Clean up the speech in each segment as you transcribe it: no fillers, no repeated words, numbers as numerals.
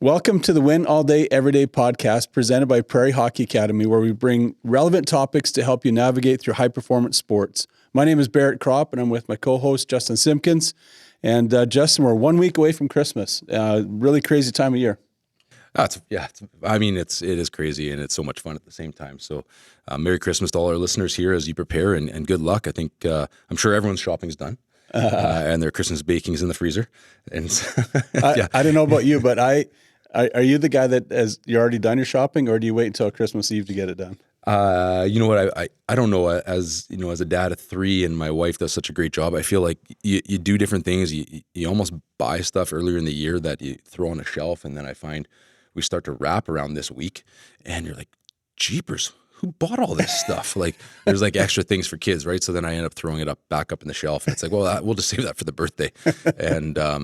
Welcome to the Win All Day, Everyday podcast presented by Prairie Hockey Academy, where we bring relevant topics to help you navigate through high-performance sports. My name is Barrett Kropp, and I'm with my co-host, Justin Simpkins. And Justin, we're 1 week away from Christmas. Really crazy time of year. It is crazy, and it's so much fun at the same time. So Merry Christmas to all our listeners here as you prepare, and good luck. I think, I'm sure everyone's shopping's done. And their Christmas baking's in the freezer. And yeah. I don't know about you, but are you the guy that you're already done your shopping, or do you wait until Christmas Eve to get it done? You know what? I don't know. As you know, as a dad of three, and my wife does such a great job. I feel like you do different things. You almost buy stuff earlier in the year that you throw on a shelf, and then I find we start to wrap around this week, and you're like, jeepers, who bought all this stuff? Like, there's like extra things for kids, right? So then I end up throwing it back up in the shelf, and it's like, well, we'll just save that for the birthday. And I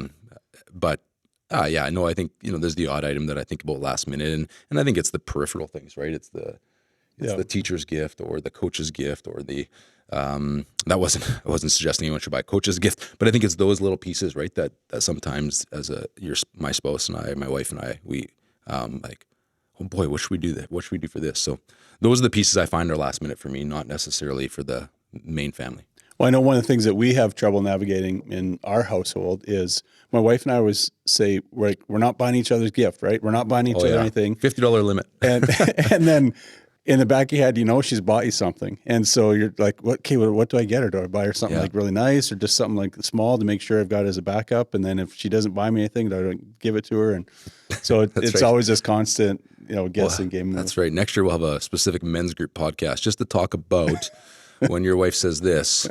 think, there's the odd item that I think about last minute, and I think it's the peripheral things, right? It's the teacher's gift or the coach's gift or the I wasn't suggesting anyone should buy a coach's gift, but I think it's those little pieces, right? That sometimes my spouse and I, my wife and I, we like, oh boy, what should we do? What should we do for this? So those are the pieces I find are last minute for me, not necessarily for the main family. Well, I know one of the things that we have trouble navigating in our household is my wife and I always say, we're not buying each other's gift, right? We're not buying each other anything. $50 limit. And then in the back of your head, she's bought you something. And so you're like, what do I get her? Do I buy her something like really nice or just something like small to make sure I've got it as a backup? And then if she doesn't buy me anything, do I give it to her? And so it's always this constant, guessing game. That's right. Next year we'll have a specific men's group podcast just to talk about when your wife says this,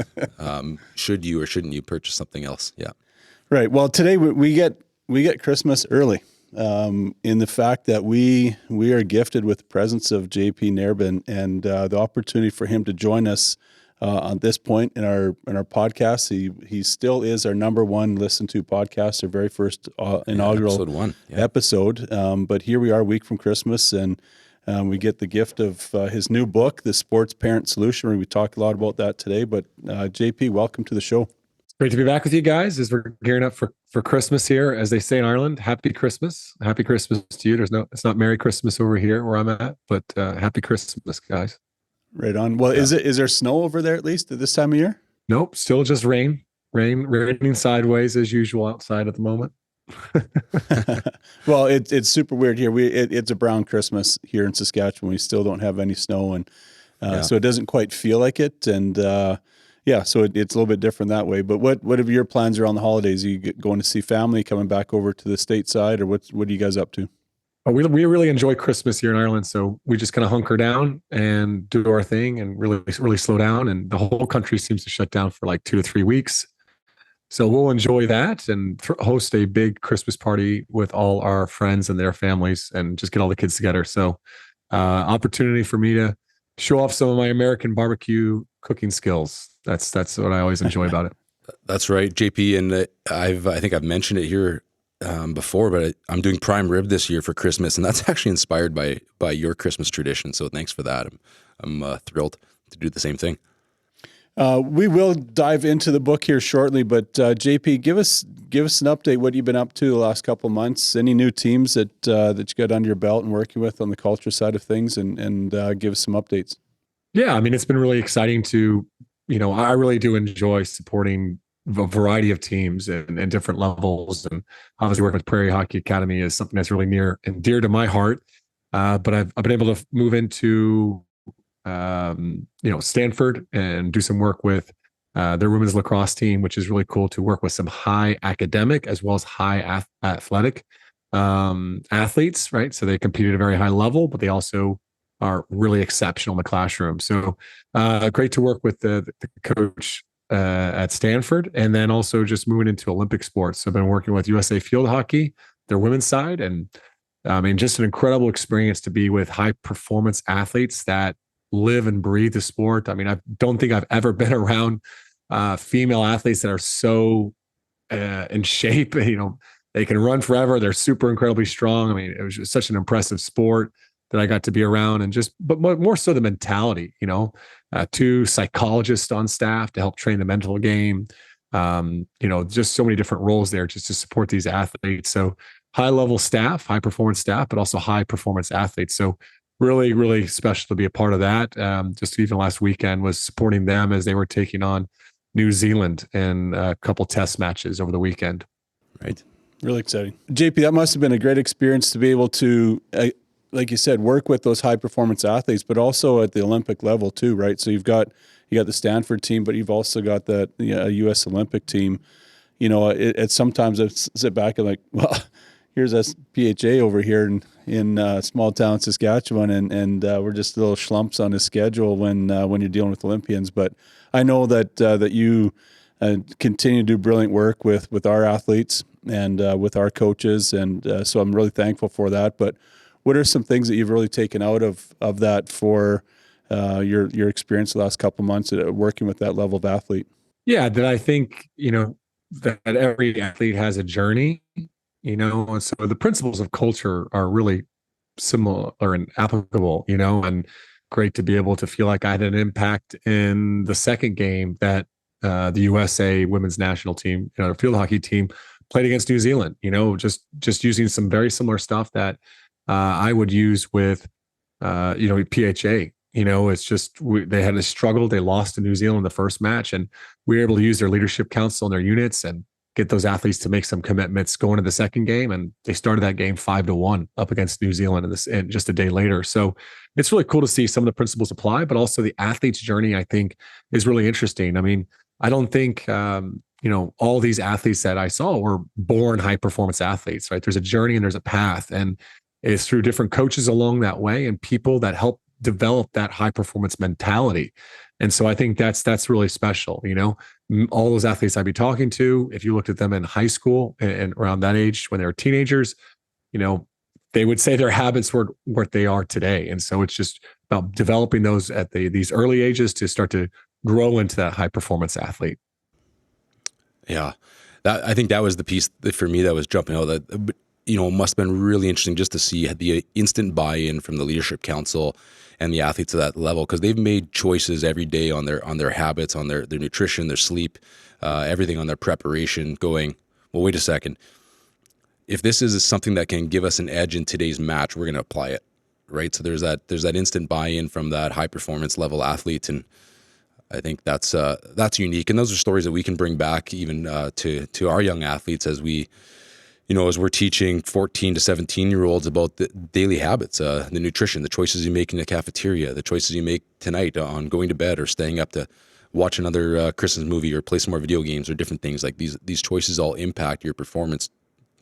should you or shouldn't you purchase something else? Yeah. Right. Well, today we get Christmas early. In the fact that we are gifted with the presence of JP Nerbun and the opportunity for him to join us on this point in our podcast. He still is our number one listened to podcast, our very first inaugural episode 1. Yeah. episode. But here we are a week from Christmas, and we get the gift of his new book, The Sports Parent Solution. We talked a lot about that today. But JP, welcome to the show. Great to be back with you guys as we're gearing up for Christmas here. As they say in Ireland, happy Christmas. Happy Christmas to you. It's not Merry Christmas over here where I'm at, but happy Christmas, guys. Right on. Well, is there snow over there at least at this time of year? Nope. Still just raining sideways as usual outside at the moment. Well, it's super weird here. It's a brown Christmas here in Saskatchewan. We still don't have any snow, and so it doesn't quite feel like it. And so it's a little bit different that way. But what are your plans around the holidays? Are you going to see family, coming back over to the stateside, or what are you guys up to? We really enjoy Christmas here in Ireland, so we just kind of hunker down and do our thing and really slow down. And the whole country seems to shut down for like 2 to 3 weeks. So we'll enjoy that and host a big Christmas party with all our friends and their families and just get all the kids together. So opportunity for me to show off some of my American barbecue cooking skills. That's what I always enjoy about it. That's right, JP. And I think I've mentioned it here before, but I'm doing prime rib this year for Christmas, and that's actually inspired by your Christmas tradition. So thanks for that. I'm thrilled to do the same thing. We will dive into the book here shortly, but JP, give us an update. What you've been up to the last couple of months? Any new teams that you got under your belt and working with on the culture side of things, and give us some updates. Yeah, I mean, it's been really exciting to, I really do enjoy supporting a variety of teams and different levels, and obviously working with Prairie Hockey Academy is something that's really near and dear to my heart. But I've been able to move into Stanford and do some work with their women's lacrosse team, which is really cool to work with some high academic as well as high athletic athletes, right? So they compete at a very high level, but they also are really exceptional in the classroom. So great to work with the coach at Stanford, and then also just moving into Olympic sports. So I've been working with USA Field Hockey, their women's side, and I mean, just an incredible experience to be with high performance athletes that live and breathe the sport. I mean, I don't think I've ever been around female athletes that are so in shape. They can run forever. They're super incredibly strong. I mean, it was just such an impressive sport that I got to be around, and but more so the mentality, 2 psychologists on staff to help train the mental game. Just so many different roles there just to support these athletes. So high level staff, high performance staff, but also high performance athletes. So really, really special to be a part of that. Just even last weekend was supporting them as they were taking on New Zealand in a couple test matches over the weekend. Right. Really exciting. JP, that must have been a great experience to be able to, like you said, work with those high performance athletes, but also at the Olympic level too, right? So you got the Stanford team, but you've also got the U.S. Olympic team. It's sometimes I sit back and like, well, here's us PHA over here in small town Saskatchewan, and we're just little schlumps on his schedule when you're dealing with Olympians. But I know that you continue to do brilliant work with our athletes and with our coaches, and so I'm really thankful for that. But what are some things that you've really taken out of that for your experience the last couple of months working with that level of athlete? Yeah, that I think, that every athlete has a journey, and so the principles of culture are really similar and applicable, and great to be able to feel like I had an impact in the second game that the USA women's national team, field hockey team played against New Zealand, just using some very similar stuff that I would use with, PHA. It's just they had a struggle. They lost to New Zealand the first match, and we were able to use their leadership council and their units and get those athletes to make some commitments going to the second game. And they started that game 5-1 up against New Zealand and just a day later. So it's really cool to see some of the principles apply, but also the athlete's journey, I think, is really interesting. I mean, I don't think, all these athletes that I saw were born high performance athletes, right? There's a journey and there's a path, and it's through different coaches along that way and people that help develop that high performance mentality. And so I think that's really special. All those athletes I'd be talking to, if you looked at them in high school and around that age when they were teenagers, they would say their habits were what they are today. And so it's just about developing those at these early ages to start to grow into that high performance athlete. Yeah, I think that was the piece that for me that was jumping out. That must have been really interesting just to see the instant buy-in from the leadership council and the athletes at that level, because they've made choices every day on their habits, on their nutrition, their sleep, everything on their preparation. Going, well, wait a second. If this is something that can give us an edge in today's match, we're going to apply it, right? So there's that instant buy-in from that high performance level athlete, and I think that's unique. And those are stories that we can bring back even to our young athletes as we. As we're teaching 14 to 17-year-olds about the daily habits, the nutrition, the choices you make in the cafeteria, the choices you make tonight on going to bed or staying up to watch another Christmas movie or play some more video games or different things like these choices all impact your performance,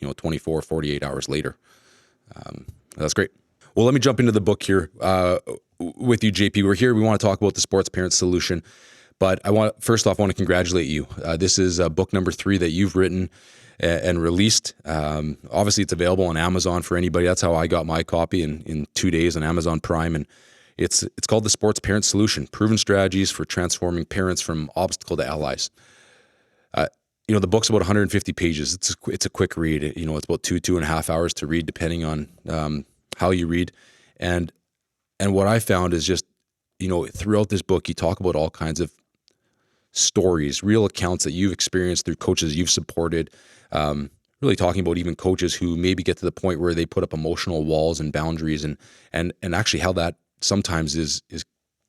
24, 48 hours later. That's great. Well, let me jump into the book here with you, JP. We're here. We want to talk about the Sports Parent Solution, but first off, I want to congratulate you. This is book number 3 that you've written and released. Obviously, it's available on Amazon for anybody. That's how I got my copy in 2 days on Amazon Prime. And it's called The Sports Parent Solution, Proven Strategies for Transforming Parents from Obstacle to Allies. The book's about 150 pages. It's a quick read. It's about 2.5 hours to read, depending on how you read. And what I found is just, throughout this book, you talk about all kinds of stories, real accounts that you've experienced through coaches you've supported, really talking about even coaches who maybe get to the point where they put up emotional walls and boundaries and actually how that sometimes is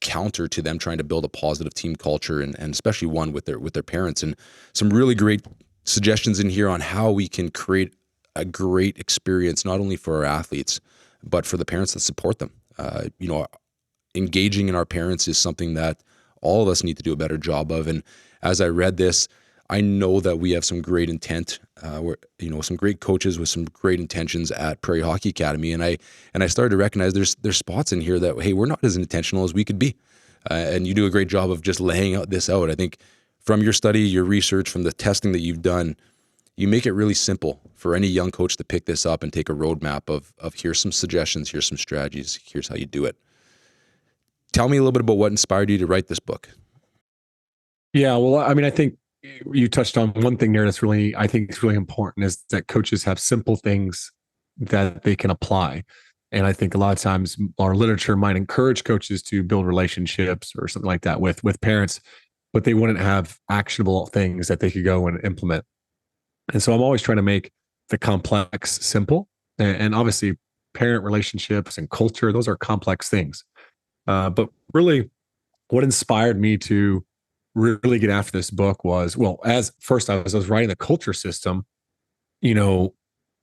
counter to them trying to build a positive team culture and especially one with their parents, and some really great suggestions in here on how we can create a great experience, not only for our athletes, but for the parents that support them. Engaging in our parents is something that all of us need to do a better job of. And as I read this, I know that we have some great intent, some great coaches with some great intentions at Prairie Hockey Academy. And I started to recognize there's spots in here that, hey, we're not as intentional as we could be. And you do a great job of just laying this out. I think from your study, your research, from the testing that you've done, you make it really simple for any young coach to pick this up and take a roadmap of here's some suggestions, here's some strategies, here's how you do it. Tell me a little bit about what inspired you to write this book. Yeah, well, I mean, I think you touched on one thing there that's really, I think it's really important, is that coaches have simple things that they can apply. And I think a lot of times our literature might encourage coaches to build relationships or something like that with parents, but they wouldn't have actionable things that they could go and implement. And so I'm always trying to make the complex simple. And obviously, parent relationships and culture, those are complex things. But really, what inspired me to really get after this book was, well, as first I was writing the culture system, you know,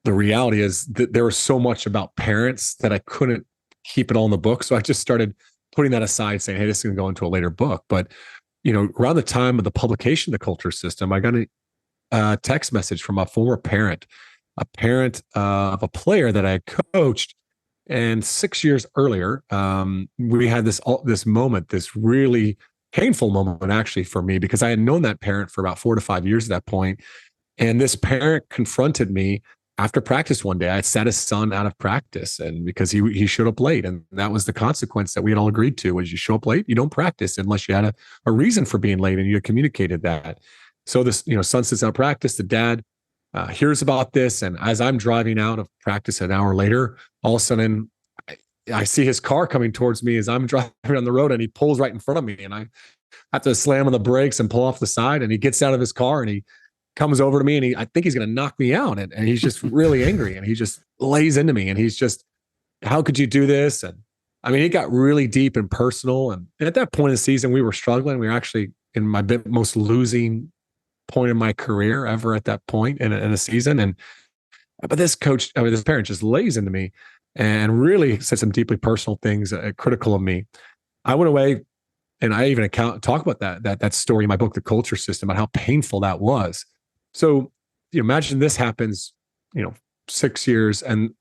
the reality is that there was so much about parents that I couldn't keep it all in the book. So I just started putting that aside, saying, hey, this is going to go into a later book. But, around the time of the publication of the culture system, I got a text message from a former parent, of a player that I coached. And 6 years earlier, we had this moment, this really painful moment, actually, for me, because I had known that parent for about 4 to 5 years at that point. And this parent confronted me after practice one day. I had sat his son out of practice, and because he showed up late, and that was the consequence that we had all agreed to: was you show up late, you don't practice unless you had a reason for being late and you had communicated that. So this, son sits out of practice. The dad hears about this, and as I'm driving out of practice an hour later, all of a sudden I see his car coming towards me as I'm driving on the road, and he pulls right in front of me, and I have to slam on the brakes and pull off the side. And he gets out of his car and he comes over to me, and I think he's going to knock me out. And he's just really angry, and he just lays into me, and he's just, how could you do this? And I mean, it got really deep and personal. And at that point in the season, we were struggling. We were actually in my most losing point in my career ever at that point in a season. But this parent just lays into me and really said some deeply personal things, critical of me. I went away, and I even talk about that story in my book, The Culture System, about how painful that was. So imagine this happens, 6 years, and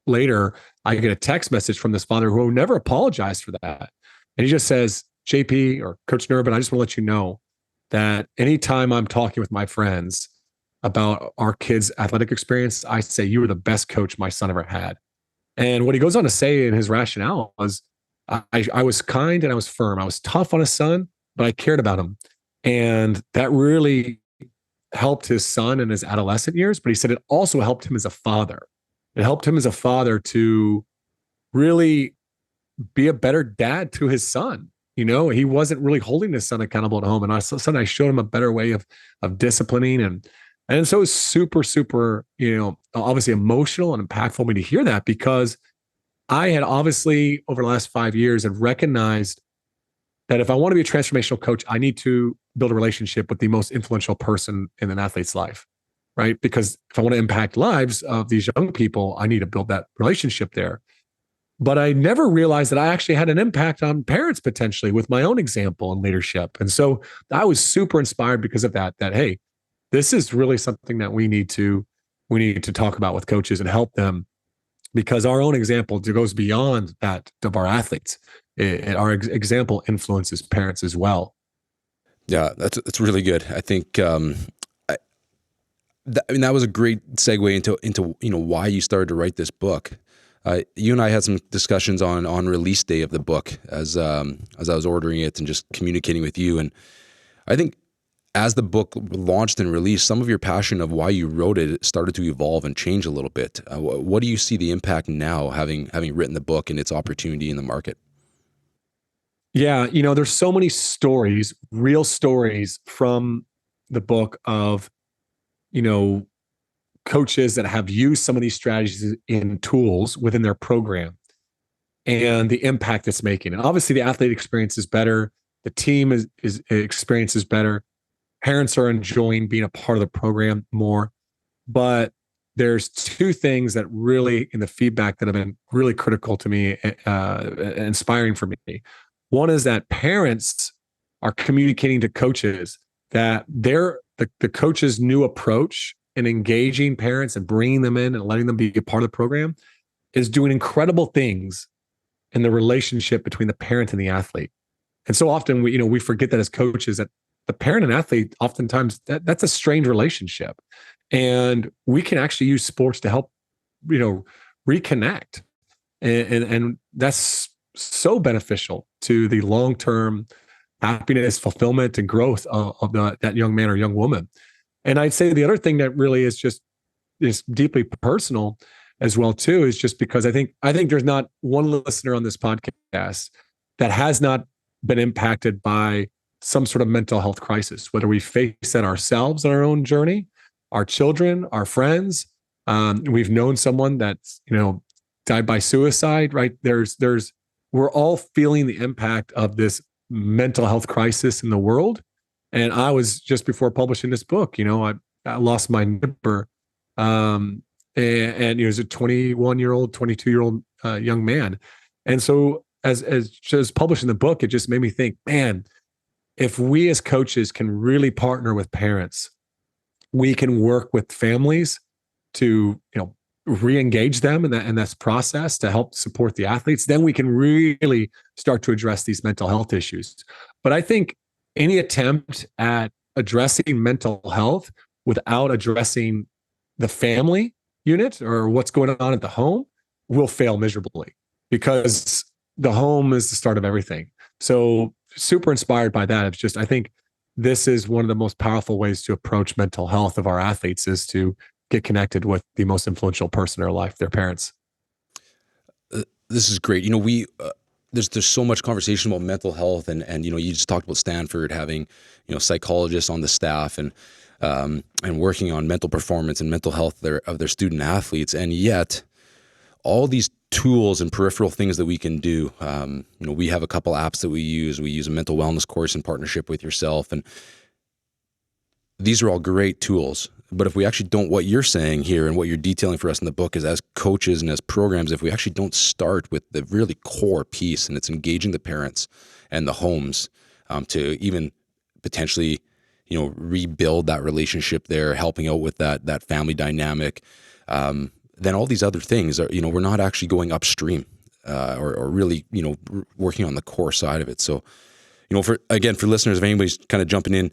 later I get a text message from this father who never apologized for that. And he just says, JP, or Coach Nerbun, I just want to let you know that anytime I'm talking with my friends about our kids' athletic experience, I say, you were the best coach my son ever had. And what he goes on to say in his rationale was, I was kind and I was firm. I was tough on his son, but I cared about him. And that really helped his son in his adolescent years. But he said it also helped him as a father. It helped him as a father to really be a better dad to his son. He wasn't really holding his son accountable at home. And I showed him a better way of disciplining. And so it was super, super, obviously emotional and impactful for me to hear that, because I had obviously over the last 5 years have recognized that if I want to be a transformational coach, I need to build a relationship with the most influential person in an athlete's life, right? Because if I want to impact lives of these young people, I need to build that relationship there. But I never realized that I actually had an impact on parents potentially with my own example and leadership. And so I was super inspired because of that, hey, this is really something that we need to talk about with coaches and help them, because our own example goes beyond that of our athletes. Our example influences parents as well. Yeah, that's really good. I think that was a great segue into why you started to write this book. You and I had some discussions on release day of the book as I was ordering it and just communicating with you. And I think as the book launched and released, some of your passion of why you wrote it started to evolve and change a little bit. What do you see the impact now, having written the book and its opportunity in the market? Yeah, there's so many stories, real stories from the book of, coaches that have used some of these strategies in tools within their program and the impact it's making. And obviously the athlete experience is better. The team experience is better. Parents are enjoying being a part of the program more. But there's two things that really, in the feedback, that have been really critical to me, inspiring for me. One is that parents are communicating to coaches that the coach's new approach in engaging parents and bringing them in and letting them be a part of the program is doing incredible things in the relationship between the parent and the athlete. And so often we forget that as coaches, that the parent and athlete, oftentimes that's a strained relationship. And we can actually use sports to help, reconnect. And that's so beneficial to the long-term happiness, fulfillment, and growth of that young man or young woman. And I'd say the other thing that really is deeply personal as well too, is just because I think there's not one listener on this podcast that has not been impacted by some sort of mental health crisis, whether we face that ourselves on our own journey, our children, our friends, We've known someone that's, died by suicide, right? We're all feeling the impact of this mental health crisis in the world. And I was just before publishing this book, I lost my neighbor. And he was a 21-year-old, 22-year-old young man. And so as just publishing the book, it just made me think, man, if we as coaches can really partner with parents, we can work with families to, re-engage them in this process to help support the athletes, then we can really start to address these mental health issues. But I think any attempt at addressing mental health without addressing the family unit or what's going on at the home will fail miserably, because the home is the start of everything. So super inspired by that. It's just, I think this is one of the most powerful ways to approach mental health of our athletes, is to get connected with the most influential person in their life, their parents. This is great. There's so much conversation about mental health, and you just talked about Stanford having psychologists on the staff and working on mental performance and mental health of their student athletes, and yet all these tools and peripheral things that we can do. We have a couple apps that we use. We use a mental wellness course in partnership with yourself, and these are all great tools. But if we actually don't, what you're saying here and what you're detailing for us in the book is, as coaches and as programs, if we actually don't start with the really core piece, and it's engaging the parents and the homes to even potentially, rebuild that relationship there, helping out with that family dynamic, then all these other things are, we're not actually going upstream or really, working on the core side of it. So, for listeners, if anybody's kind of jumping in,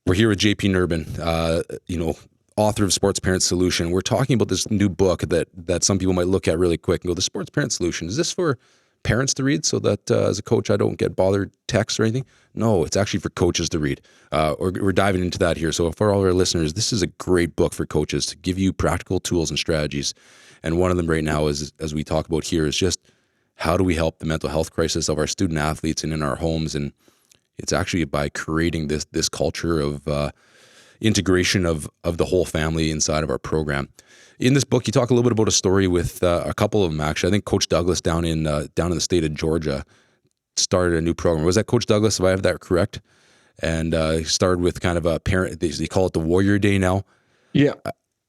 we're here with JP Nerbun, author of Sports Parent Solution. We're talking about this new book that some people might look at really quick and go, the Sports Parent Solution, is this for parents to read so that as a coach I don't get bothered texts or anything? No, it's actually for coaches to read. We're diving into that here. So for all our listeners, this is a great book for coaches to give you practical tools and strategies. And one of them right now is, as we talk about here, is just how do we help the mental health crisis of our student athletes and in our homes. And it's actually by creating this culture of integration of the whole family inside of our program. In this book, you talk a little bit about a story with a couple of them. Actually, I think Coach Douglas down in the state of Georgia started a new program. Was that Coach Douglas, if I have that correct? And he started with kind of a parent. They call it the Warrior Day now. Yeah.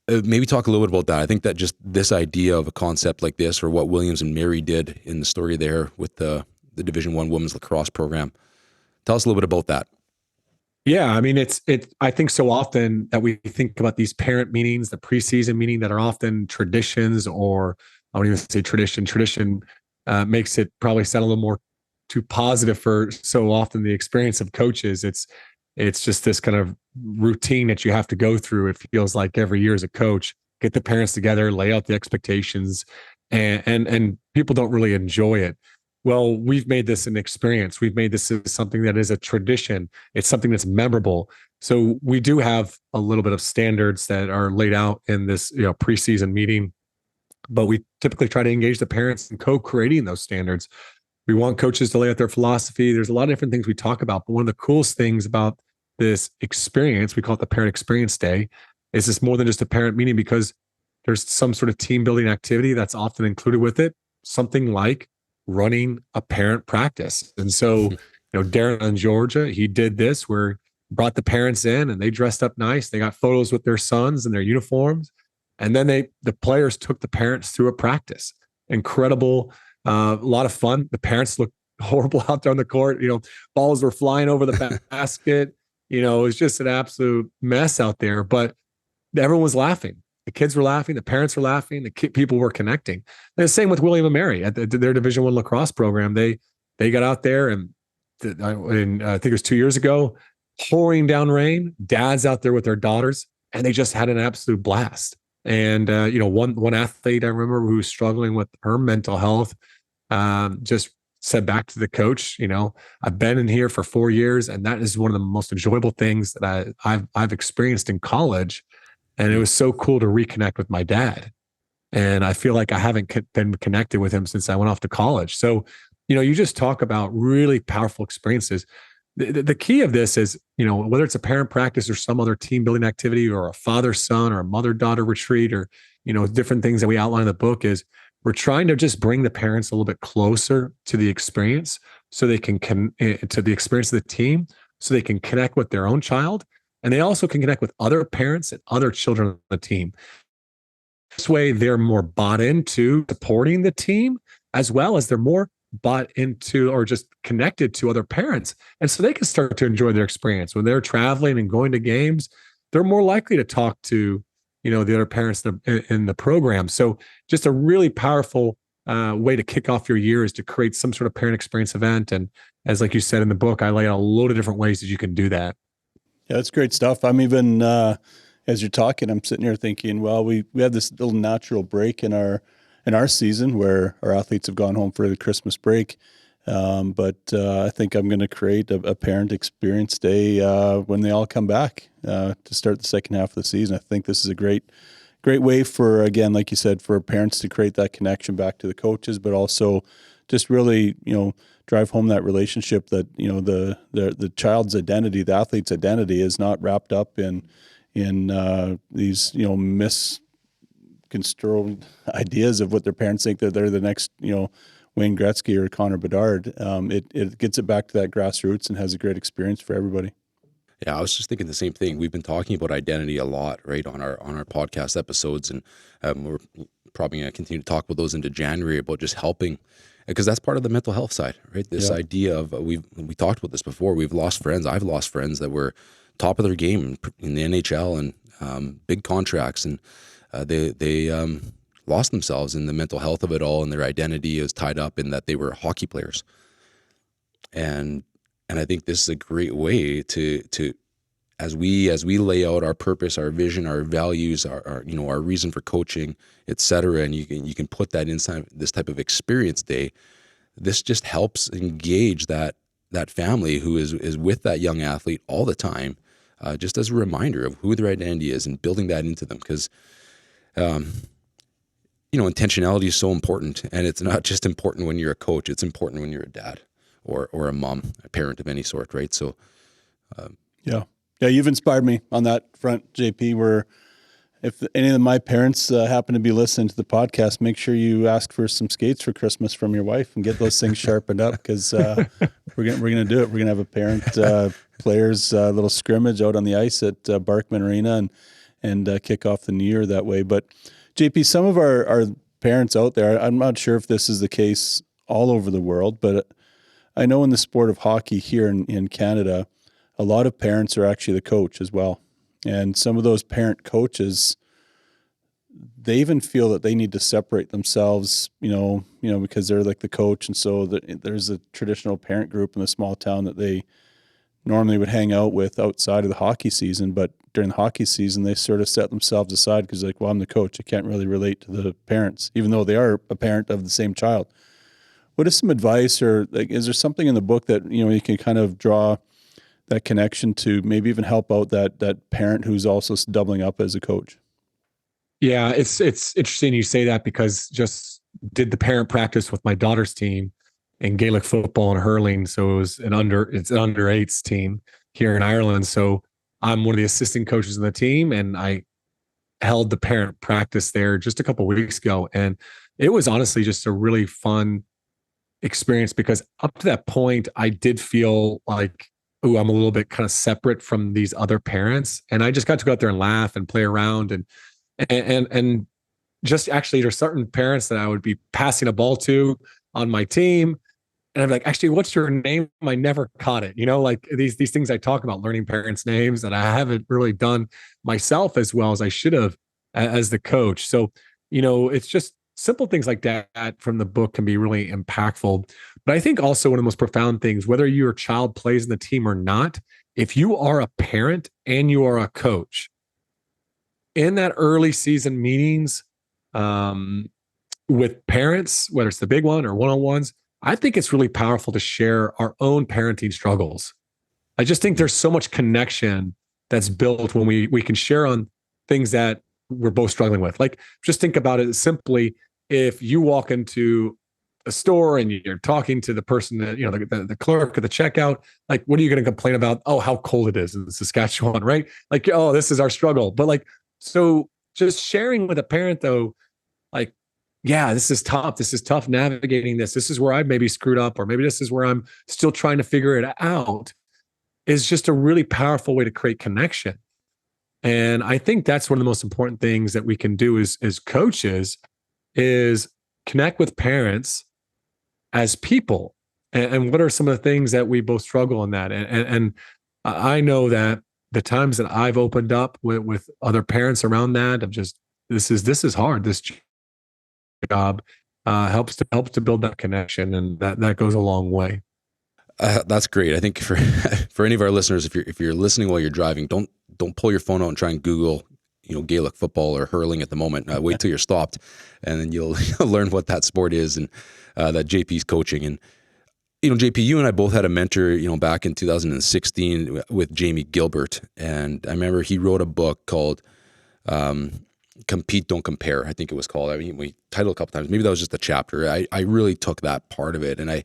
Maybe talk a little bit about that. I think that just this idea of a concept like this, or what Williams and Mary did in the story there with the Division I women's lacrosse program. Tell us a little bit about that. Yeah, I mean, I think so often that we think about these parent meetings, the preseason meeting, that are often traditions, or I don't even say tradition. Tradition makes it probably sound a little more too positive for so often the experience of coaches. It's just this kind of routine that you have to go through. It feels like every year as a coach, get the parents together, lay out the expectations, and people don't really enjoy it. Well, we've made this an experience. We've made this something that is a tradition. It's something that's memorable. So we do have a little bit of standards that are laid out in this, preseason meeting, but we typically try to engage the parents in co-creating those standards. We want coaches to lay out their philosophy. There's a lot of different things we talk about, but one of the coolest things about this experience, we call it the Parent Experience Day, is it's more than just a parent meeting, because there's some sort of team building activity that's often included with it, something like running a parent practice. And so, Darren in Georgia, he did this where he brought the parents in and they dressed up nice. They got photos with their sons in their uniforms. And then the players took the parents through a practice. Incredible, a lot of fun. The parents looked horrible out there on the court. Balls were flying over the basket. It was just an absolute mess out there, but everyone was laughing. The kids were laughing. The parents were laughing. People were connecting. And the same with William and Mary at their Division I lacrosse program. They got out there, and I think it was 2 years ago, pouring down rain. Dads out there with their daughters, and they just had an absolute blast. And one athlete I remember who was struggling with her mental health just said back to the coach, I've been in here for 4 years, and that is one of the most enjoyable things that I've experienced in college. And it was so cool to reconnect with my dad. And I feel like I haven't been connected with him since I went off to college. So, you just talk about really powerful experiences. the key of this is, whether it's a parent practice or some other team building activity or a father-son or a mother-daughter retreat or, different things that we outline in the book, is we're trying to just bring the parents a little bit closer to the experience so they can to the experience of the team, so they can connect with their own child. And they also can connect with other parents and other children on the team. This way, they're more bought into supporting the team, as well as they're more bought into or just connected to other parents. And so they can start to enjoy their experience. When they're traveling and going to games, they're more likely to talk to, the other parents in the program. So just a really powerful way to kick off your year is to create some sort of parent experience event. And as like you said in the book, I lay out a load of different ways that you can do that. Yeah, that's great stuff. I'm even, as you're talking, I'm sitting here thinking, well, we have this little natural break in our season where our athletes have gone home for the Christmas break. But I think I'm going to create a parent experience day when they all come back to start the second half of the season. I think this is a great way for, again, like you said, for parents to create that connection back to the coaches, but also just really, drive home that relationship that, the child's identity, the athlete's identity is not wrapped up in these, misconstrued ideas of what their parents think that they're the next, Wayne Gretzky or Connor Bedard. It gets it back to that grassroots and has a great experience for everybody. Yeah, I was just thinking the same thing. We've been talking about identity a lot, right, on our podcast episodes, and we're probably going to continue to talk about those into January about just helping, because that's part of the mental health side, right? This idea of we talked about this before. We've lost friends. I've lost friends that were top of their game in the NHL and big contracts, and they lost themselves in the mental health of it all, and their identity is tied up in that they were hockey players. And I think this is a great way to as we lay out our purpose, our vision, our values, our reason for coaching, et cetera, and you can put that inside this type of experience day. This just helps engage that family who is with that young athlete all the time, just as a reminder of who their identity is and building that into them. Because intentionality is so important, and it's not just important when you're a coach. It's important when you're a dad or a mom, a parent of any sort, right? So, yeah, you've inspired me on that front, JP. Where if any of my parents happen to be listening to the podcast, make sure you ask for some skates for Christmas from your wife and get those things sharpened up, because we're gonna do it. We're gonna have a parent players little scrimmage out on the ice at Barkman Arena and kick off the new year that way. But JP, some of our parents out there, I'm not sure if this is the case all over the world, but I know in the sport of hockey here in Canada, a lot of parents are actually the coach as well. And some of those parent coaches, they even feel that they need to separate themselves, because they're like the coach. And so there's a traditional parent group in the small town that they normally would hang out with outside of the hockey season. But during the hockey season, they sort of set themselves aside because like, well, I'm the coach. I can't really relate to the parents, even though they are a parent of the same child. What is some advice, or like, is there something in the book that, you can kind of draw that connection to maybe even help out that parent who's also doubling up as a coach? Yeah, it's interesting you say that, because just did the parent practice with my daughter's team in Gaelic football and hurling. So it's an under eights team here in Ireland. So I'm one of the assistant coaches in the team, and I held the parent practice there just a couple of weeks ago. And it was honestly just a really fun experience, because up to that point, I did feel like, oh, I'm a little bit kind of separate from these other parents. And I just got to go out there and laugh and play around and just actually there's certain parents that I would be passing a ball to on my team. And I'm like, actually, what's your name? I never caught it. Like these things I talk about, learning parents' names, that I haven't really done myself as well as I should have as the coach. So, it's just simple things like that from the book can be really impactful. But I think also one of the most profound things, whether your child plays in the team or not, if you are a parent and you are a coach, in that early season meetings with parents, whether it's the big one or one-on-ones, I think it's really powerful to share our own parenting struggles. I just think there's so much connection that's built when we can share on things that we're both struggling with. Like, just think about it simply. If you walk into a store and you're talking to the person that, the clerk at the checkout, like, what are you going to complain about? Oh, how cold it is in Saskatchewan, right? Like, oh, this is our struggle. But like, so just sharing with a parent though, like, yeah, this is tough. This is tough navigating this. This is where I maybe screwed up, or maybe this is where I'm still trying to figure it out, is just a really powerful way to create connection. And I think that's one of the most important things that we can do as coaches is connect with parents as people. And what are some of the things that we both struggle in that? And I know that the times that I've opened up with other parents around that, of just, this is hard. This job helps to build that connection, and that goes a long way. That's great. I think for for any of our listeners, if you're listening while you're driving, don't pull your phone out and try and Google, Gaelic football or hurling at the moment. Wait till you're stopped, and then you'll learn what that sport is, and that JP's coaching. And JP, you and I both had a mentor, back in 2016 with Jamie Gilbert, and I remember he wrote a book called "Compete, Don't Compare." I think it was called. I mean, we titled a couple times. Maybe that was just a chapter. I really took that part of it, and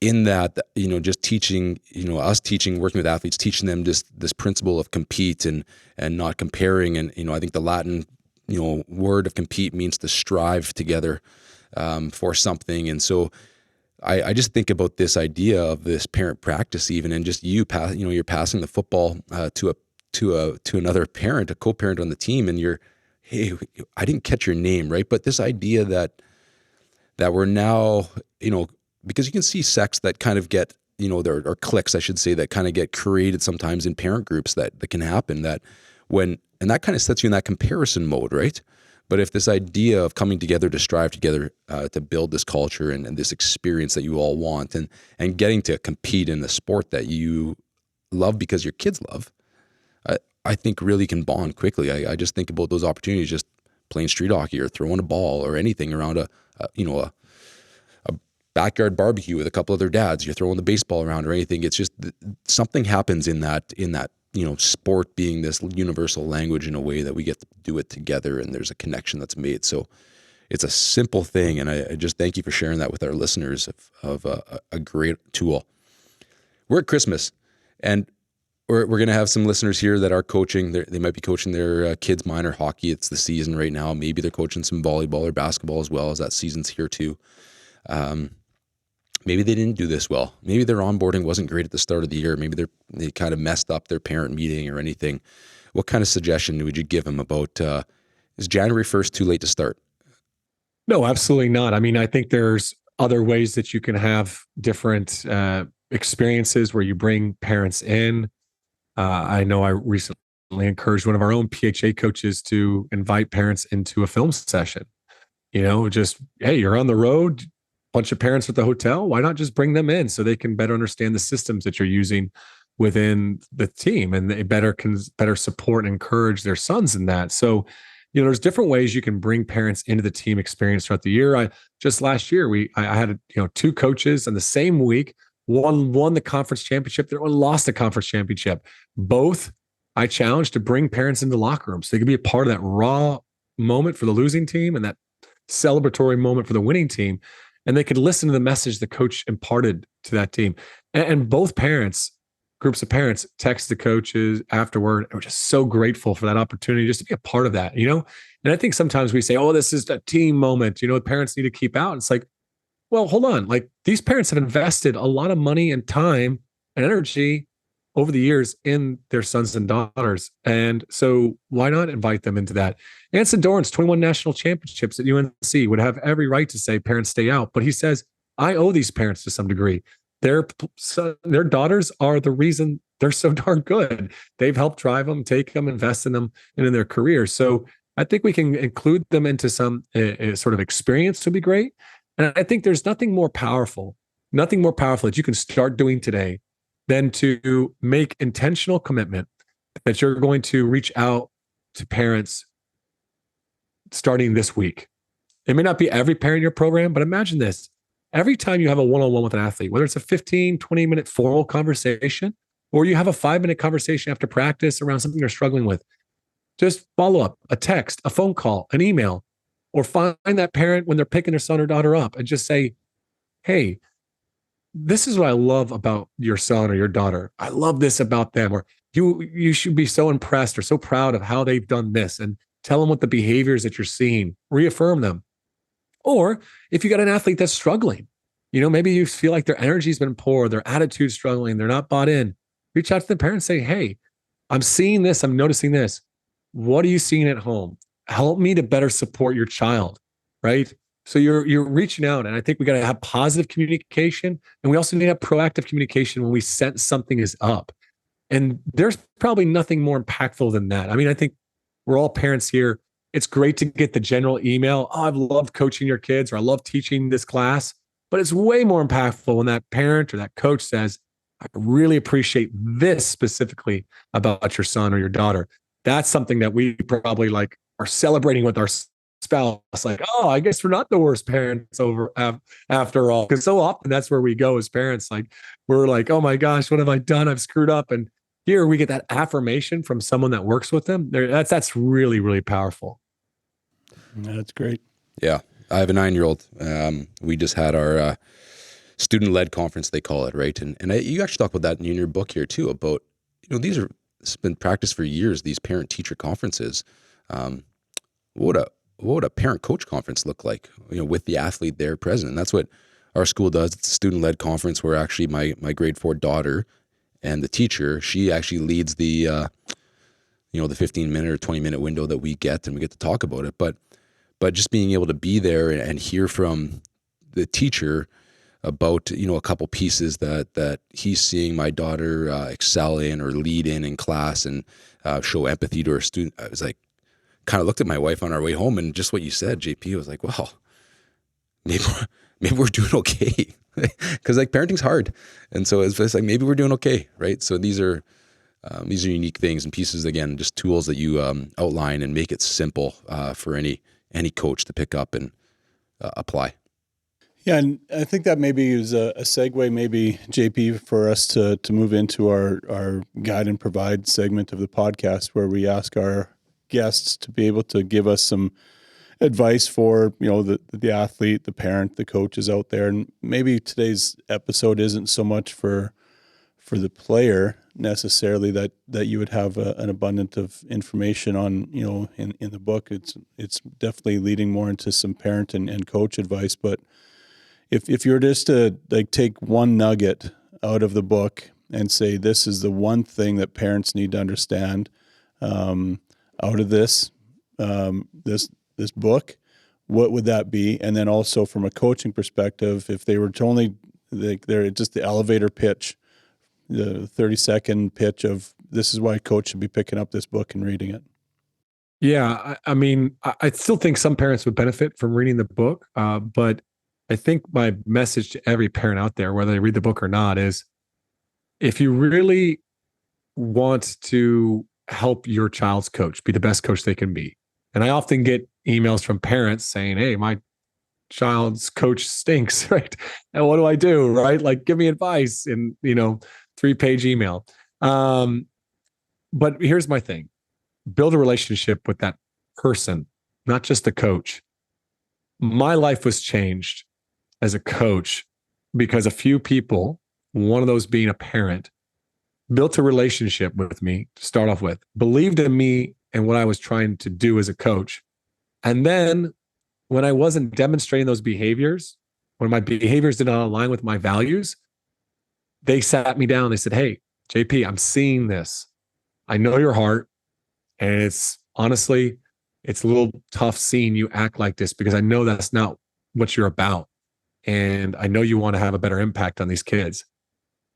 in that, just teaching, us teaching, working with athletes, teaching them just this principle of compete and not comparing. And, I think the Latin, word of compete means to strive together for something. And so I just think about this idea of this parent practice even, and just you're passing the football to another parent, a co-parent on the team, and hey, I didn't catch your name, right? But this idea that we're now, because you can see sects that kind of get, there are cliques, I should say, that kind of get created sometimes in parent groups that can happen, and that kind of sets you in that comparison mode, right? But if this idea of coming together to strive together to build this culture and this experience that you all want, and getting to compete in the sport that you love because your kids love, I think really can bond quickly. I just think about those opportunities, just playing street hockey or throwing a ball or anything around a backyard barbecue with a couple of their dads. You're throwing the baseball around or anything. It's just something happens in that sport being this universal language in a way that we get to do it together, and there's a connection that's made. So it's a simple thing, and I just thank you for sharing that with our listeners of a great tool. We're at Christmas, and we're going to have some listeners here that are coaching. They might be coaching their kids' minor hockey. It's the season right now. Maybe they're coaching some volleyball or basketball as well, as that season's here too. Maybe they didn't do this well. Maybe their onboarding wasn't great at the start of the year. Maybe they kind of messed up their parent meeting or anything. What kind of suggestion would you give them about, is January 1st too late to start? No, absolutely not. I mean, I think there's other ways that you can have different experiences where you bring parents in. I know I recently encouraged one of our own PHA coaches to invite parents into a film session. Just, hey, you're on the road, bunch of parents at the hotel. Why not just bring them in so they can better understand the systems that you're using within the team, and they can better support and encourage their sons in that. So, there's different ways you can bring parents into the team experience throughout the year. Just last year, I had, 2 coaches in the same week. One won the conference championship. The other one lost the conference championship. Both I challenged to bring parents into the locker room so they could be a part of that raw moment for the losing team and that celebratory moment for the winning team. And they could listen to the message the coach imparted to that team. And both groups of parents text the coaches afterward. We're just so grateful for that opportunity just to be a part of that, And I think sometimes we say, oh, this is a team moment, parents need to keep out. It's like, well, hold on. Like, these parents have invested a lot of money and time and energy over the years in their sons and daughters. And so why not invite them into that? Anson Dorrance, 21 national championships at UNC, would have every right to say parents stay out. But he says, I owe these parents to some degree. Their daughters are the reason they're so darn good. They've helped drive them, take them, invest in them, and in their career. So I think we can include them into some sort of experience to be great. And I think there's nothing more powerful that you can start doing today than to make intentional commitment that you're going to reach out to parents starting this week. It may not be every parent in your program, but imagine this. Every time you have a one-on-one with an athlete, whether it's a 15, 20-minute formal conversation, or you have a 5-minute conversation after practice around something they're struggling with, just follow up, a text, a phone call, an email, or find that parent when they're picking their son or daughter up and just say, hey, this is what I love about your son or your daughter. I love this about them. Or you should be so impressed or so proud of how they've done this, and tell them what the behaviors that you're seeing, reaffirm them. Or if you got an athlete that's struggling, maybe you feel like their energy's been poor, their attitude's struggling, they're not bought in, reach out to the parent and say, hey, I'm seeing this, I'm noticing this. What are you seeing at home? Help me to better support your child, right? So you're reaching out, and I think we got to have positive communication, and we also need to have proactive communication when we sense something is up. And there's probably nothing more impactful than that. I mean, I think we're all parents here. It's great to get the general email, oh, I've loved coaching your kids, or I love teaching this class. But it's way more impactful when that parent or that coach says, I really appreciate this specifically about your son or your daughter. That's something that we probably are celebrating with our spouse. Like, oh, I guess we're not the worst parents after all. Because so often that's where we go as parents. Like, we're like, oh my gosh, what have I done? I've screwed up. And here we get that affirmation from someone that works with them. That's really, really powerful. That's great. Yeah. I have a 9-year-old. We just had our student-led conference, they call it, right? And you actually talk about that in your book here too, about, it's been practiced for years, these parent-teacher conferences. What would a parent-coach conference look like, with the athlete there present? And that's what our school does. It's a student-led conference where actually my grade 4 daughter and the teacher, she actually leads the 15-minute or 20-minute window that we get, and we get to talk about it. But just being able to be there and hear from the teacher about, a couple pieces that he's seeing my daughter excel in or lead in class, and show empathy to her student. I was like, kind of looked at my wife on our way home, and just what you said, JP, was like, well, maybe we're doing okay. Because parenting's hard. And so it's like, maybe we're doing okay, right? So these are unique things and pieces, again, just tools that you outline and make it simple for any coach to pick up and apply. Yeah, and I think that maybe is a segue, maybe, JP, for us to move into our guide and provide segment of the podcast, where we ask our guests to be able to give us some advice for the athlete, the parent, the coaches out there. And maybe today's episode isn't so much for the necessarily that you would have an abundance of information on, in the book. It's definitely leading more into some parent and coach advice. But if you were just to take one nugget out of the book and say, this is the one thing that parents need to understand out of this book, what would that be? And then also from a coaching perspective, if they were to only, they're just the elevator pitch, the 30-second pitch of, this is why a coach should be picking up this book and reading it. Yeah, I mean, I still think some parents would benefit from reading the book, but I think my message to every parent out there, whether they read the book or not, is if you really want to help your child's coach be the best coach they can be. And I often get emails from parents saying, hey, my child's coach stinks, right? And what do I do, right? Like, give me advice in, 3-page email. But here's my thing. Build a relationship with that person, not just the coach. My life was changed as a coach because a few people, one of those being a parent, built a relationship with me to start off with, believed in me and what I was trying to do as a coach. And then when I wasn't demonstrating those behaviors, when my behaviors did not align with my values, they sat me down. They said, hey, JP, I'm seeing this. I know your heart. And it's honestly, it's a little tough seeing you act like this because I know that's not what you're about. And I know you want to have a better impact on these kids.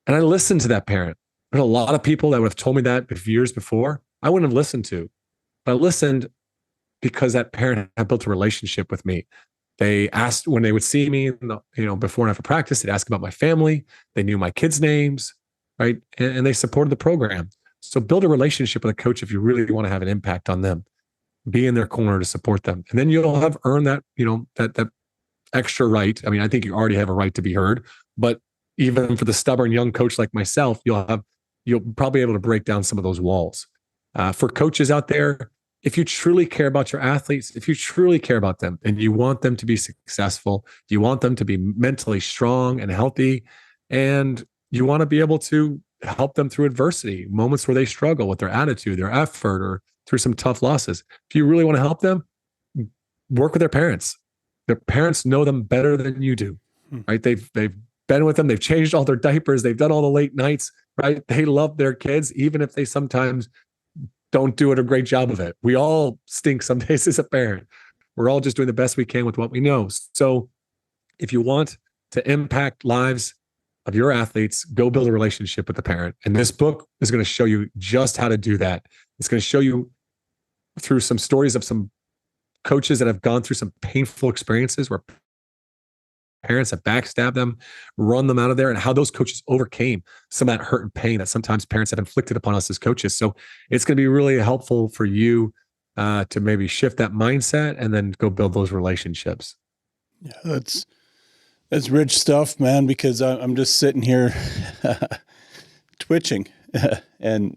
And I listened to that parent. There's a lot of people that would have told me that years before, I wouldn't have listened to. But I listened because that parent had built a relationship with me. They asked when they would see me, before and after practice, they'd ask about my family. They knew my kids' names, right? And they supported the program. So build a relationship with a coach if you really want to have an impact on them. Be in their corner to support them. And then you'll have earned that, that extra right. I mean, I think you already have a right to be heard, but even for the stubborn young coach like myself, you'll probably be able to break down some of those walls. For coaches out there, if you truly care about your athletes, if you truly care about them and you want them to be successful, you want them to be mentally strong and healthy, and you want to be able to help them through adversity, moments where they struggle with their attitude, their effort, or through some tough losses. If you really want to help them, work with their parents. Their parents know them better than you do, right? They've been with them. They've changed all their diapers. They've done all the late nights, right? They love their kids, even if they sometimes don't do a great job of it. We all stink some days as a parent. We're all just doing the best we can with what we know. So if you want to impact lives of your athletes, go build a relationship with the parent. And this book is going to show you just how to do that. It's going to show you through some stories of some coaches that have gone through some painful experiences where parents have backstabbed them, run them out of there, and how those coaches overcame some of that hurt and pain that sometimes parents have inflicted upon us as coaches. So it's going to be really helpful for you to maybe shift that mindset and then go build those relationships. Yeah, that's rich stuff, man, because I'm just sitting here twitching and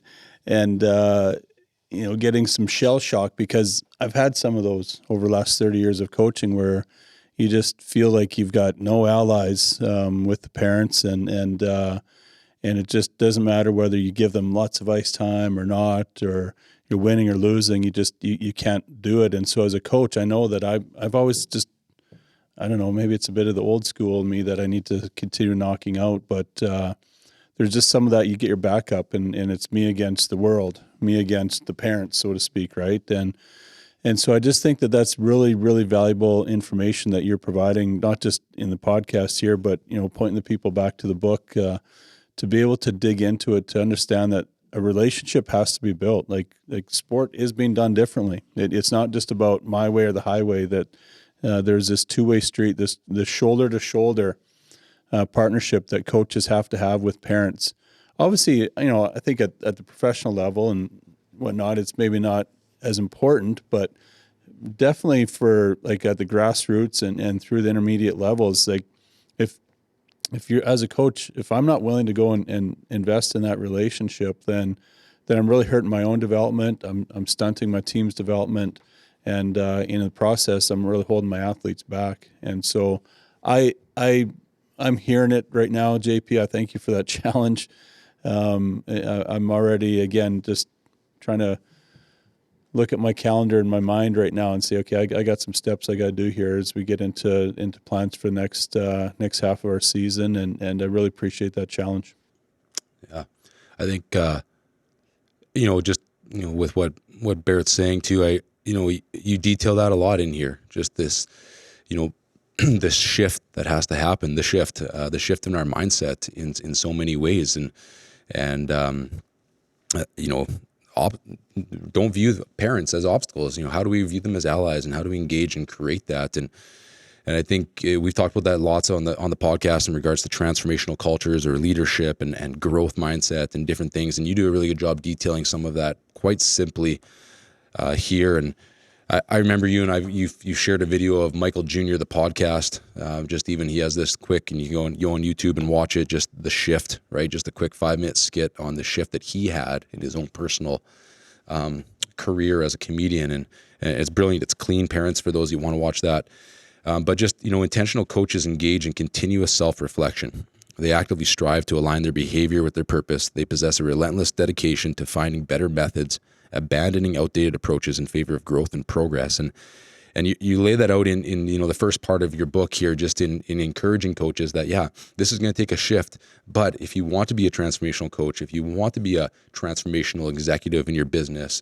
getting some shell shock, because I've had some of those over the last 30 years of coaching where you just feel like you've got no allies with the parents, and it just doesn't matter whether you give them lots of ice time or not, or you're winning or losing. You can't do it. And so as a coach, I know that I've always just, I don't know, maybe it's a bit of the old school in me that I need to continue knocking out, but there's just some of that. You get your back up, and it's me against the world, me against the parents, so to speak, right? And so I just think that that's really, really valuable information that you're providing, not just in the podcast here, but, pointing the people back to the book to be able to dig into it, to understand that a relationship has to be built. Like sport is being done differently. It's not just about my way or the highway, that there's this two-way street, this shoulder-to-shoulder partnership that coaches have to have with parents. Obviously, I think at the professional level and whatnot, it's maybe not as important, but definitely for like at the grassroots and through the intermediate levels, like if you're, as a coach, if I'm not willing to go and invest in that relationship, then I'm really hurting my own development. I'm stunting my team's development, and in the process, I'm really holding my athletes back. And so I'm hearing it right now, JP. I thank you for that challenge. I'm already, again, just trying to look at my calendar in my mind right now and say, okay, I got some steps I got to do here as we get into plans for the next half of our season, and I really appreciate that challenge. Yeah, I think just with what Barrett's saying too, you detail that a lot in here. Just this, this shift that has to happen, the shift in our mindset in so many ways, and don't view parents as obstacles. How do we view them as allies, and how do we engage and create that? And I think we've talked about that lots on the podcast in regards to transformational cultures or leadership and growth mindset and different things. And you do a really good job detailing some of that quite simply here. And I remember you shared a video of Michael Jr., the podcast. Just even he has this quick, and you go on YouTube and watch it. Just the shift, right? Just a quick 5-minute skit on the shift that he had in his own personal career as a comedian, and it's brilliant. It's clean, parents, for those who want to watch that. But just intentional coaches engage in continuous self-reflection. They actively strive to align their behavior with their purpose. They possess a relentless dedication to finding better methods, abandoning outdated approaches in favor of growth and progress. And you lay that out in the first part of your book here, just in encouraging coaches that, yeah, this is going to take a shift. But if you want to be a transformational coach, if you want to be a transformational executive in your business,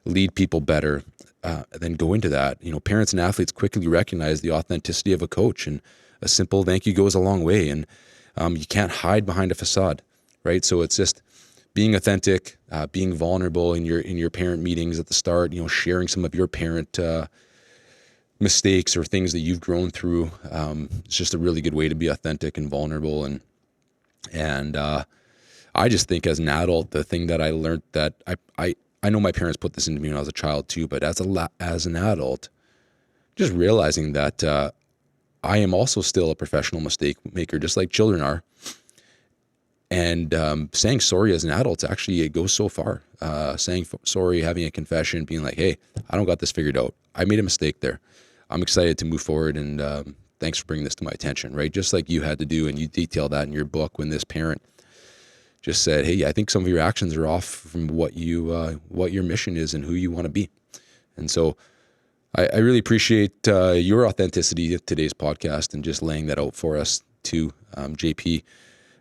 lead people better, then go into that. Parents and athletes quickly recognize the authenticity of a coach, and a simple thank you goes a long way. And you can't hide behind a facade, right? So it's just being authentic, being vulnerable in your parent meetings at the start, sharing some of your parent mistakes or things that you've grown through. It's just a really good way to be authentic and vulnerable. And I just think as an adult, the thing that I learned that I know my parents put this into me when I was a child too, but as an adult, just realizing that I am also still a professional mistake maker, just like children are. And saying sorry as an adult, actually, it goes so far. Saying sorry, having a confession, being like, hey, I don't got this figured out. I made a mistake there. I'm excited to move forward, and thanks for bringing this to my attention, right? Just like you had to do, and you detail that in your book when this parent just said, hey, I think some of your actions are off from what your mission is and who you want to be. And so I really appreciate your authenticity of today's podcast and just laying that out for us too, JP.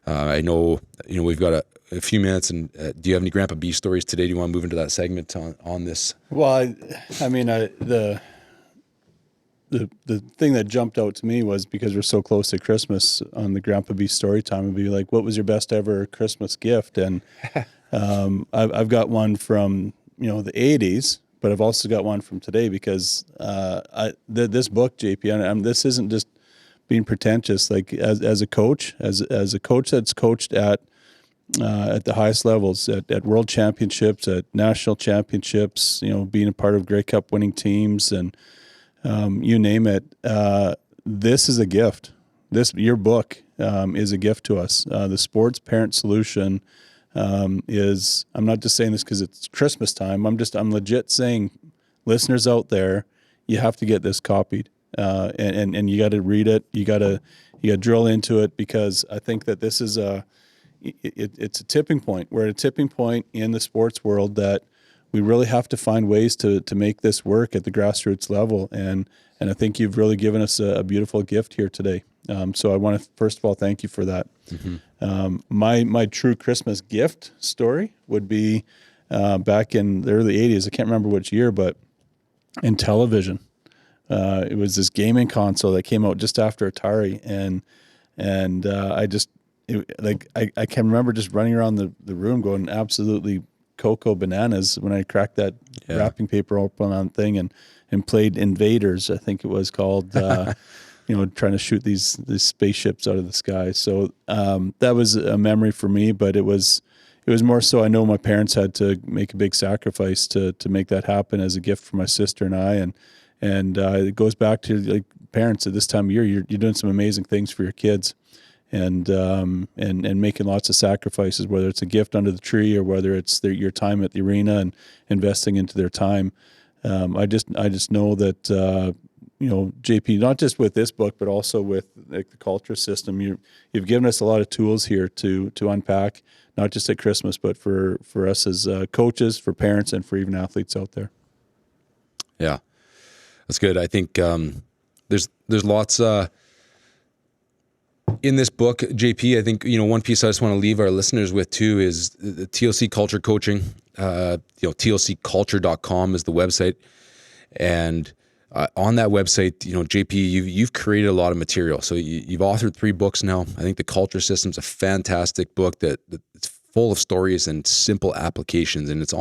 I know, we've got a few minutes, and do you have any Grandpa B stories today? Do you want to move into that segment on this? Well, I mean, the thing that jumped out to me was, because we're so close to Christmas, on the Grandpa B story time, would be like, what was your best ever Christmas gift? And I've got one from the 80s, but I've also got one from today, because this book, JP, and this isn't just being pretentious. Like as a coach, as a coach that's coached at the highest levels, at world championships, at national championships, being a part of Grey Cup winning teams, and you name it. This is a gift. Your book is a gift to us. The Sports Parent Solution is. I'm not just saying this because it's Christmas time. I'm legit saying, listeners out there, you have to get this copied, and you got to read it. You got to drill into it, because I think that this is it's a tipping point. We're at a tipping point in the sports world that we really have to find ways to make this work at the grassroots level. And I think you've really given us a beautiful gift here today. So I want to, first of all, thank you for that. Mm-hmm. My true Christmas gift story would be back in the early 80s. I can't remember which year, but in television. It was this gaming console that came out just after Atari. And I can remember just running around the room going absolutely cocoa bananas when I cracked that wrapping paper open on thing and played Invaders, I think it was called, trying to shoot these spaceships out of the sky. So that was a memory for me, but it was more so, I know my parents had to make a big sacrifice to make that happen as a gift for my sister and I. And it goes back to, like, parents at this time of year, you're doing some amazing things for your kids. And making lots of sacrifices, whether it's a gift under the tree or whether it's your time at the arena and investing into their time. I just know that JP, not just with this book, but also with, like, the culture system, you've given us a lot of tools here to unpack, not just at Christmas, but for us as coaches, for parents, and for even athletes out there. Yeah, that's good. I think there's lots. In this book, JP, I think, one piece I just want to leave our listeners with too is the TOC Culture Coaching. TOCculture.com is the website. And on that website, JP, you've created a lot of material. So you've authored 3 books now. I think the Culture System's a fantastic book that it's full of stories and simple applications. And it's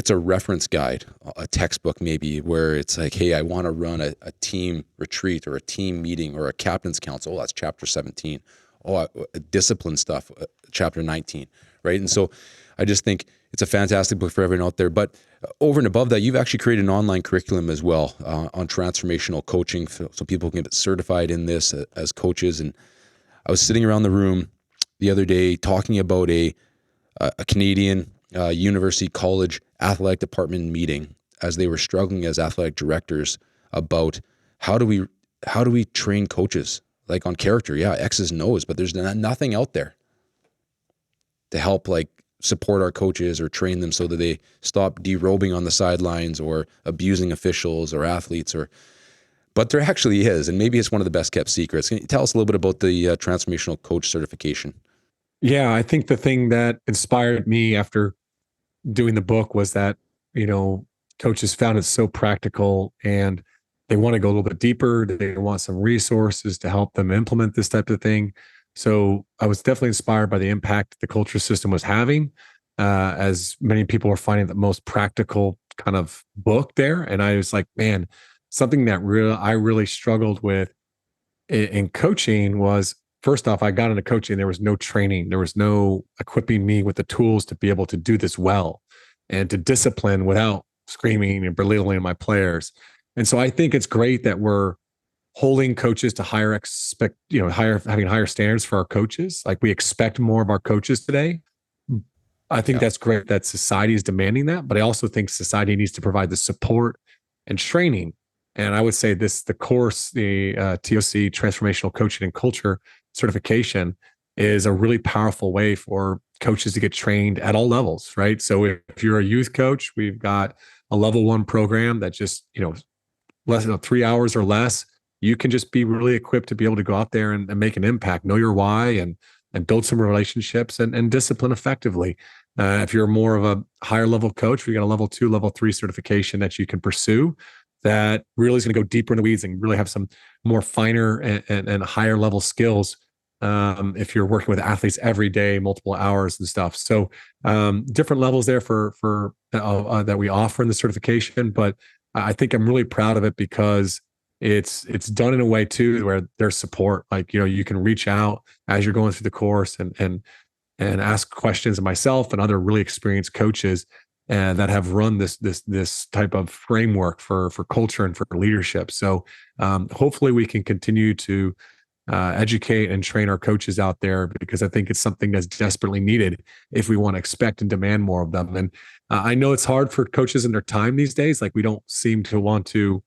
a reference guide, a textbook maybe, where it's like, hey, I want to run a team retreat or a team meeting or a captain's council. That's chapter 17. Discipline stuff, chapter 19, right? And so I just think it's a fantastic book for everyone out there. But over and above that, you've actually created an online curriculum as well on transformational coaching, so people can get certified in this as coaches. And I was sitting around the room the other day talking about a Canadian university college athletic department meeting as they were struggling as athletic directors about how do we train coaches, like, on character. Yeah, X's and O's, but there's nothing out there to help, like, support our coaches or train them so that they stop derobing on the sidelines or abusing officials or athletes. But there actually is, and maybe it's one of the best kept secrets. Can you tell us a little bit about the transformational coach certification? Yeah, I think the thing that inspired me after doing the book was that, coaches found it so practical, and they want to go a little bit deeper. They want some resources to help them implement this type of thing. So I was definitely inspired by the impact the culture system was having, as many people are finding the most practical kind of book there. And I was like, man, something that I really struggled with in coaching was, first off, I got into coaching. There was no training. There was no equipping me with the tools to be able to do this well and to discipline without screaming and belittling my players. And so I think it's great that we're holding coaches to having higher standards for our coaches. Like we expect more of our coaches today. I think that's great that society is demanding that, but I also think society needs to provide the support and training. And I would say the course, the TOC Transformational Coaching and Culture certification is a really powerful way for coaches to get trained at all levels, right? So if you're a youth coach, we've got a level 1 program that just, less than 3 hours or less, you can just be really equipped to be able to go out there and make an impact, know your why, and build some relationships and discipline effectively. If you're more of a higher level coach, we got a level 2, level 3 certification that you can pursue that really is going to go deeper in the weeds and really have some more finer and higher level skills. If you're working with athletes every day, multiple hours and stuff. So different levels there for that we offer in the certification, but I think I'm really proud of it because it's done in a way too where there's support. Like, you can reach out as you're going through the course and ask questions of myself and other really experienced coaches that have run this type of framework for culture and for leadership. So hopefully we can continue to educate and train our coaches out there, because I think it's something that's desperately needed if we want to expect and demand more of them. And I know it's hard for coaches in their time these days. Like we don't seem to want to,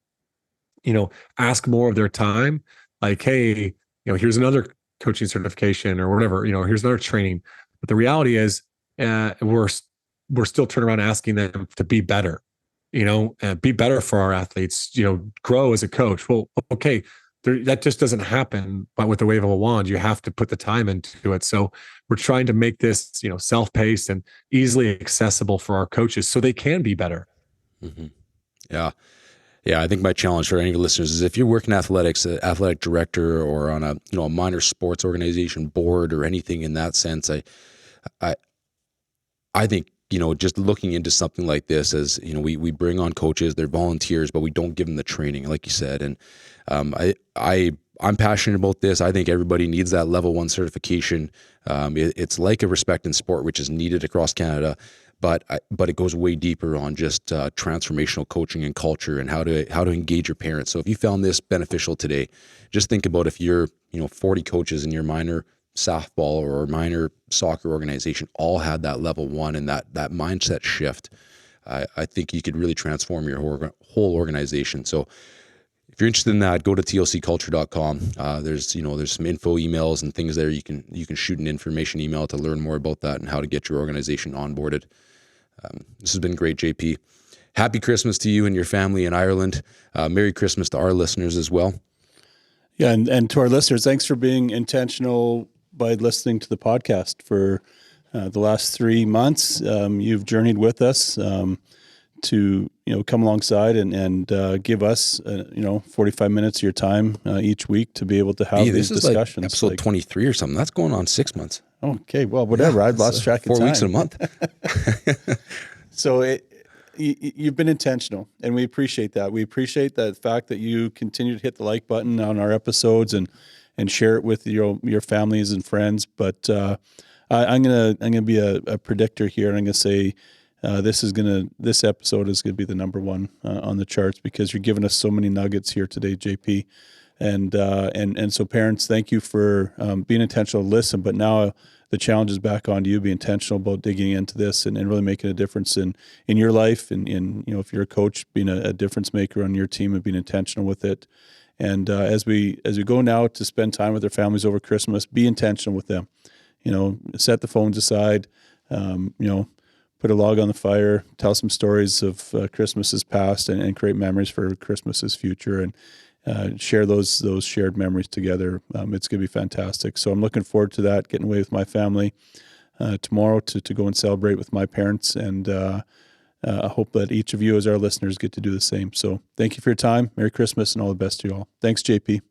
ask more of their time. Like, hey, here's another coaching certification or whatever, here's another training. But the reality is we're still turning around asking them to be better, be better for our athletes, grow as a coach. Well, okay, that just doesn't happen but with the wave of a wand. You have to put the time into it. So we're trying to make this, self-paced and easily accessible for our coaches so they can be better. Mm-hmm. Yeah. Yeah. I think my challenge for any of the listeners is if you're working athletics, an athletic director or on a minor sports organization board or anything in that sense, I think, just looking into something like this as, we bring on coaches, they're volunteers, but we don't give them the training, like you said. And I'm passionate about this. I think everybody needs that level 1 certification. It's like a respect in sport, which is needed across Canada, but it goes way deeper on just transformational coaching and culture and how to engage your parents. So if you found this beneficial today, just think about if you're 40 coaches in your minor softball or minor soccer organization all had that level 1 and that mindset shift. I think you could really transform your whole organization. So if you're interested in that, go to tocculture.com. There's some info emails and things there. You can shoot an information email to learn more about that and how to get your organization onboarded. This has been great, JP. Happy Christmas to you and your family in Ireland. Merry Christmas to our listeners as well. Yeah, and to our listeners, thanks for being intentional by listening to the podcast for the last 3 months. You've journeyed with us to come alongside and give us 45 minutes of your time each week to be able to have these discussions. Like episode 23 or something. That's going on 6 months. Okay, well, whatever. I've lost track of time. 4 weeks in a month. So you've been intentional, and we appreciate that. We appreciate the fact that you continue to hit the like button on our episodes and share it with your families and friends. But I'm gonna be a predictor here, and I'm gonna say this episode is gonna be the number 1 on the charts, because you're giving us so many nuggets here today, JP. And so parents, thank you for being intentional to listen. But now the challenge is back on to you. Be intentional about digging into this and really making a difference in your life. And if you're a coach, being a difference maker on your team and being intentional with it. And as we go now to spend time with our families over Christmas, be intentional with them. Set the phones aside. Put a log on the fire. Tell some stories of Christmases past and create memories for Christmases future. And share those shared memories together. It's going to be fantastic. So I'm looking forward to that, getting away with my family tomorrow to go and celebrate with my parents. And I hope that each of you as our listeners get to do the same. So thank you for your time. Merry Christmas and all the best to you all. Thanks, JP.